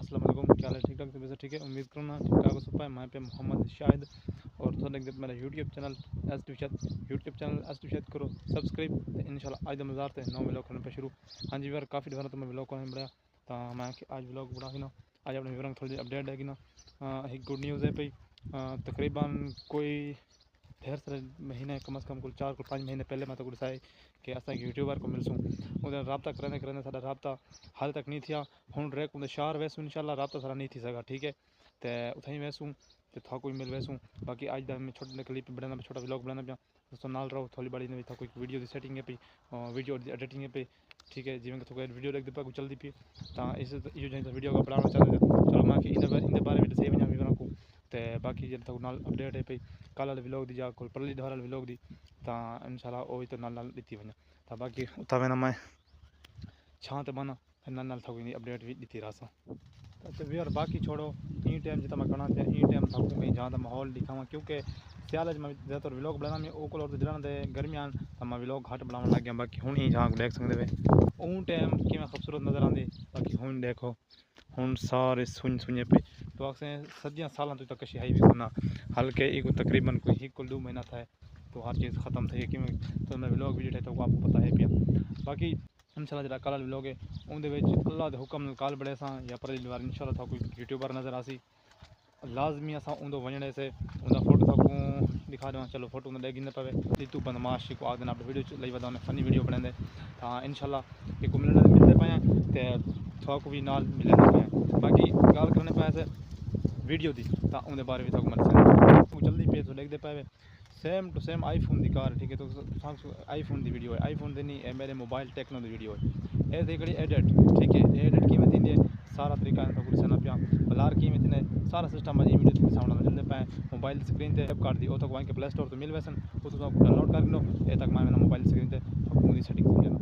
अस्सलाम वालेकुम, क्या हाल है? ठीक ठाक तो वैसे ठीक है, उम्मीद करूँ ना ठीक ठाक हो सब है। मैं पे मोहम्मद शाहिद और थोड़ा देख मेरा YouTube channel S two Shahid करो सब्सक्राइब तो इंशाल्लाह आज मज़ार थे नौ व्लॉग करने पे शुरू। हाँ जी यार काफ़ी दिन तो मैं व्लॉग करने बढ़िया तो मैं आज व्लॉग बड़ा ही ना आज अपने विवरण थोड़ी अपडेट है कि ना एक गुड न्यूज़ है भाई। तकरीबन कोई ढेर सारे महीने कम से कम कुल 4 5 महीने पहले मैं तो गुस्साए कि असा यूट्यूबर को मिलसूँ उधर रबता करने सारा रबता हाल तक नहीं थिया हुन रेक उधर शहर वैसूँ इंशाल्लाह रबता सारा नहीं थी सका ठीक है तो उथई वैसूँ तो था कोई मिल वैसूँ बाकी आज दा मैं छोटे क्लिप बनाना छोटा व्लॉग बनाना पिया दोस्तों नाल रहो थोड़ी बड़ी नहीं था कोई वीडियो की सेटिंग है पे वीडियो एडिटिंग है पे ठीक है जिवें थोड़ा वीडियो देख दे चलती पी तो इस यो जो वीडियो का बनाना चाहते चलो मैं कि इन बारे में दसे वना विवरण को तो बाकी जब तक नाल अपडेट है पे कल वाले व्लॉग दी जा कोई परली दहार वाले व्लॉग दी तो इंशाल्लाह वो तो नाल दी वना तो बाकी उतना वेना मैं छां तो बना नाल था कोई अपडेट भी दी रहा अच्छा यार बाकी छोड़ो ई टाइम जितना मैं करना चाहिए ई टाइम था कहीं जहाँ का माहौल दिखावा क्योंकि सियाल मैं ज़्यादातर व्लॉग बनाना में ओकल और जलान दे गर्मियान तो मैं व्लॉग घट बनाने लग गया बाकी हूँ ही जहाँ देख सकते वे ऊँ टाइम कि खूबसूरत नज़र आती बाकी हूँ देखो हूँ सारे सुने पे तो अक्सर सदियाँ साल तो कशी आई भी सुना हल्के एक तकरीबन कोई एक को 2 महीना था तो हर चीज़ ख़त्म थी कि तो मैं व्लॉग वीडियो तो आपको पता है पिया बाकी इंशाल्लाह जो कल व्लॉग है उनके अल्लाह के हुक्म काल बड़े सा या पर इंशाल्लाह था कोई यूट्यूबर नज़र आसी लाजमी असा उन्दो वजने से उनका फोटो था दिखा दें चलो फोटो उन्हें देगी न पवे ऋतु बदमाश को आगे आप वीडियो लई वदा फनी वीडियो बनाते हाँ इंशाल्लाह एक मिलते पाए तो थोड़ा भी नाल मिलने पाए बाकी गाल करने पाए से वीडियो दी तो उनके बारे में मत जल्दी पे तो देखते पाए सेम टू सेम आईफोन की कार ठीक है तो आईफोन की वीडियो है आईफोन की नहीं मेरे मोबाइल टेक्नो की वीडियो है ऐसे कड़ी एडिट ठीक है एडिट की थी सारा तरीका कुछ पिया ब्लर की थी सारा सिस्टम अजी वीडियो साउंड मिलते पाए मोबाइल स्क्रीन से ऐप कार्ड दी तक वहीं के प्ले स्टोर तो मिल वैसन वो तो डाउनलोड कर लो ए तक मैं मोबाइल स्क्रीन से सेटिंग थी लेना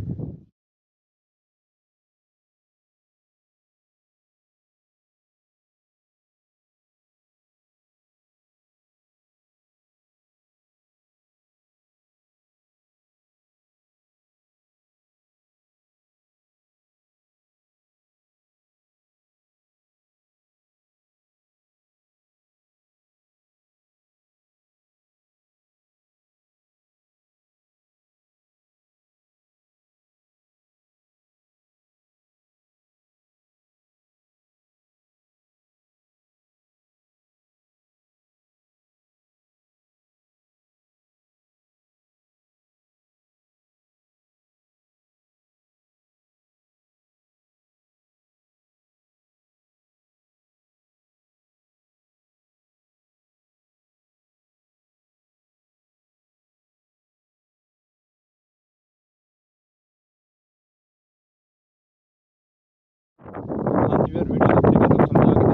हाँ जी यार वीडियो तरीका तो समझा के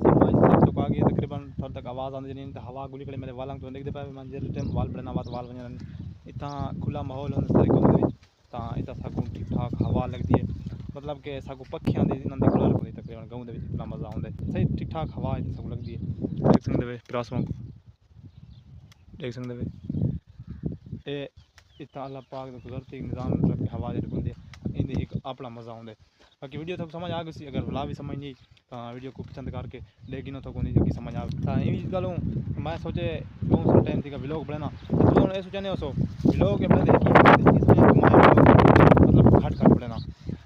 समझ तक तो आ गई तकरीबन थोड़ा तक आवाज़ आती नहीं तो हवा गुली कड़े मेरे वालों तो देखते पाए मैं जिस टाइम वाल बना वाल वजन इतना खुला माहौल होने सारे कमरे तो इतना साकू ठीक ठाक हवा लगती है मतलब कि साकू पक्षियां इन्होंने खुला रखती तकरीबन गाँव इतना मज़ा आता है सही ठीक ठाक हवा साकू लगती है देख सकते वे पिरासों को देख सकते वे ये इतना अल्लाह पाक कुदरती निज़ाम मतलब कि हवा होंगी इन्हें एक अपना मज़ा आता है बाकी वीडियो तक समझ आ गई अगर भला भी समझ नहीं तो वीडियो को पसंद करके लेकिन तो को नहीं समझ आ गई गल मैं सोचे बहुत टाइम थी व्लॉग बनाना तो ये सोचा नहीं सो व्लॉग मतलब घट घट बनाना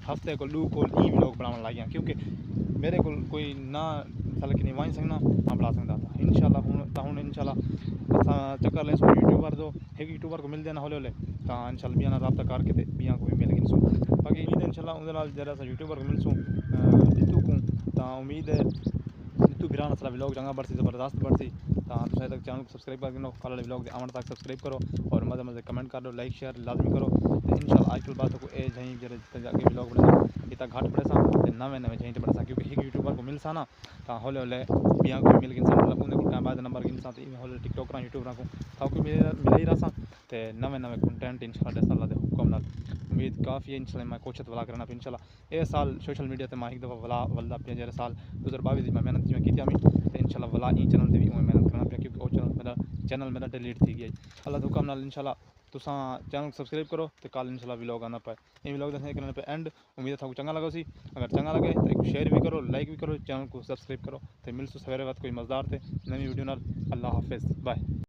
हफ्ते को 2 को ई व्लॉग बनाने लग गया क्योंकि मेरे को कोई ना साल कि नहीं वाई सकना ना बढ़ा सकता था इंशाल्लाह हूँ इंशाल्लाह चक्कर ले यूट्यूबर जो एक यूट्यूबर को मिल देना हौले हौले तो इंशाल्लाह बिया रबता करके बिया को भी मिल गिनसूँ बाकी उम्मीद है इंशाल्लाह उनके जरा सा यूट्यूबर को मिलसूँ ऋतु को तो उम्मीद है ऋतु बिराना सारा व्लॉग चंगा बढ़सी ज़बरदस्त बढ़सी तो शायद तक चैनल को सब्सक्राइब कर गिनो कल वाले व्लॉग आवन तक सब्सक्राइब करो और मज़े मज़े कमेंट कर दो लाइक शेयर लाजमी करो तो इंशाल्लाह आजकल बात को ए जहीं जरा आगे व्लॉग बना इतना घाट बढ़े सा नवे नवे जहीं बढ़े सा क्योंकि एक यूट्यूबर को मिल सा ना तो हौले हौले बिया को मिल गिन सा मतलब उन्हें टाइम बाद नंबर गिन सा तो हौले टिकटॉकर यूट्यूबर को था मिल ही रहा सा तो नवे नवे कंटेंट इंशाल्लाह अल्लाह दे हुक्म नाल उम्मीद काफ़ी है इंशाल्लाह मैं कोशिश वाला करना इंशाल्लाह ए साल सोशल मीडिया से मैं एक दफ़ा वाला वल्दा पे जरा साल 2022 में मेहनत की तो इंशाल्लाह वाला ई चैनल से भी मेहनत करना पे क्योंकि वो चैनल मेरा डिलीट थी गई अल्लाह हुक्म नाल इंशाल्लाह तुसां चैनल सबसक्राइब करो तो कल इंशाल्लाह व्लॉग आना पाए। ये व्लॉग दसने करने पे एंड उम्मीद है थाकू चंगा लगा सी। अगर चंगा लगे तो एक शेयर भी करो, लाइक भी करो, चैनल को सबसक्राइब करो। तो मिलसू सवेरे वक्त कोई मज़ेदार थे नवी वीडियो नाल। अल्लाह हाफिज़, बाय।